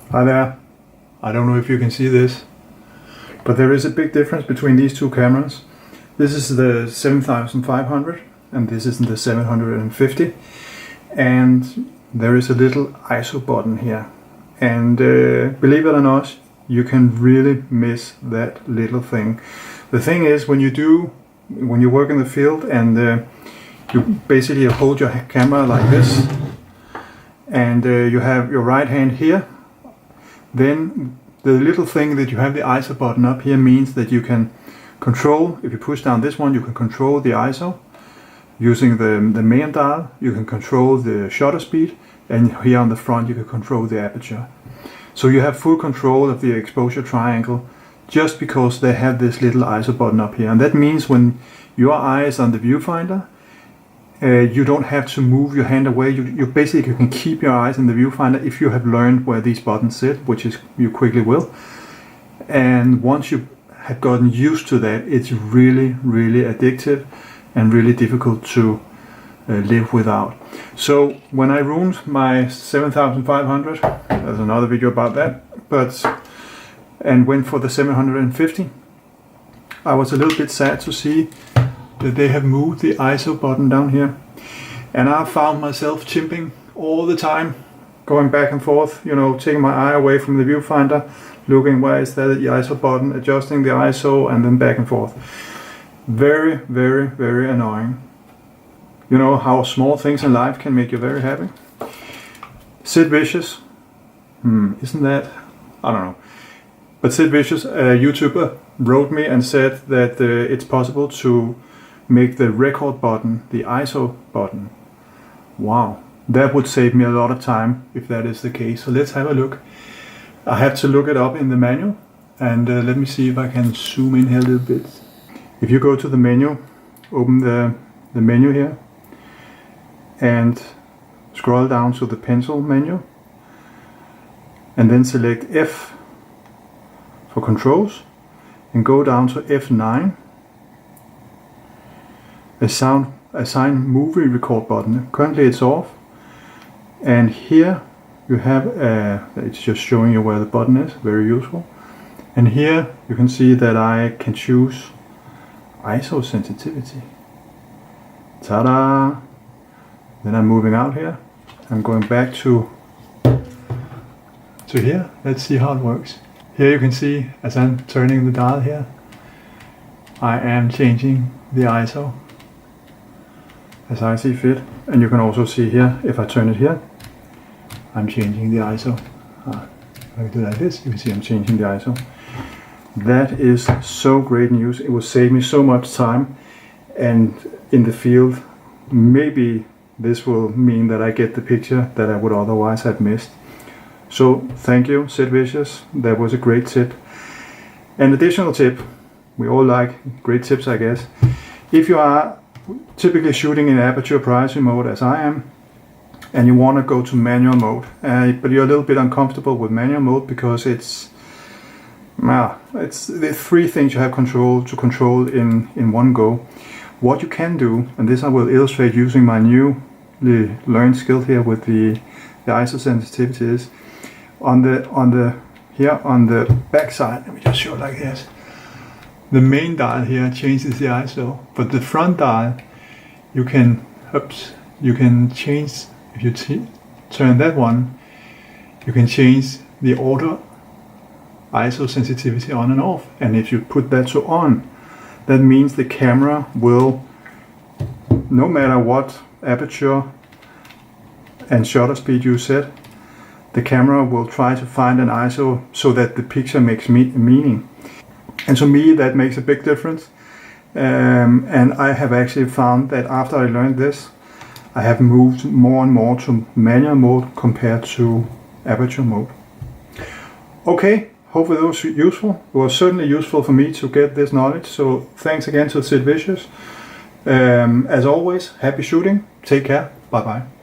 Hi there. I don't know if you can see this, but there is a big difference between these two cameras. This is the 7500 and this is the 750, and there is a little ISO button here, and believe it or not, you can really miss that little thing. The thing is, when you work in the field and you basically hold your camera like this, and you have your right hand here, then the little thing that you have the ISO button up here means that you can control, if you push down this one, you can control the ISO using the main dial, you can control the shutter speed, and here on the front you can control the aperture. So you have full control of the exposure triangle just because they have this little ISO button up here. And that means when your eye is on the viewfinder, you don't have to move your hand away. You basically can keep your eyes in the viewfinder if you have learned where these buttons sit, which is you quickly will. And once you have gotten used to that, it's really, really addictive and really difficult to live without. So when I ruined my 7500, there's another video about that, and went for the 750, I was a little bit sad to see that they have moved the ISO button down here, and I found myself chimping all the time, going back and forth, taking my eye away from the viewfinder, looking where is that the ISO button, adjusting the ISO, and then back and forth. Very, very, very annoying. You know how small things in life can make you very happy. Sid Vicious, isn't that, I don't know. But Sid Vicious, a YouTuber, wrote me and said that it's possible to make the record button the ISO button. Wow, that would save me a lot of time if that is the case. So let's have a look. I have to look it up in the manual, and let me see if I can zoom in here a little bit. If you go to the menu, open the menu here, and scroll down to the pencil menu, and then select F for controls, and go down to F9. Assign movie record button. Currently it's off, and here you have it's just showing you where the button is, very useful. And here you can see that I can choose ISO sensitivity. Ta-da! Then I'm moving out here. I'm going back to here. Let's see how it works. Here you can see, as I'm turning the dial here, I am changing the ISO as I see fit. And you can also see here, if I turn it here, I'm changing the ISO. If I do like this, you can see I'm changing the ISO. That is so great news. It will save me so much time, and in the field, maybe this will mean that I get the picture that I would otherwise have missed. So thank you, Sid Vicious. That was a great tip. An additional tip, we all like great tips, I guess. If you are typically shooting in aperture priority mode as I am, and you want to go to manual mode, but you're a little bit uncomfortable with manual mode because it's the three things you have to control in one go. What you can do, and this I will illustrate using my newly learned skill here with the ISO sensitivity, is on the back side. Let me just show it like this. The main dial here changes the ISO, but the front dial you can change. If you turn that one, you can change the auto ISO sensitivity on and off. And if you put that to on, that means the camera will, no matter what aperture and shutter speed you set, the camera will try to find an ISO so that the picture makes meaning. And to me that makes a big difference. And I have actually found that after I learned this, I have moved more and more to manual mode compared to aperture mode. Okay, hopefully that was useful. It was certainly useful for me to get this knowledge. So thanks again to Sid Vicious. As always, happy shooting. Take care. Bye bye.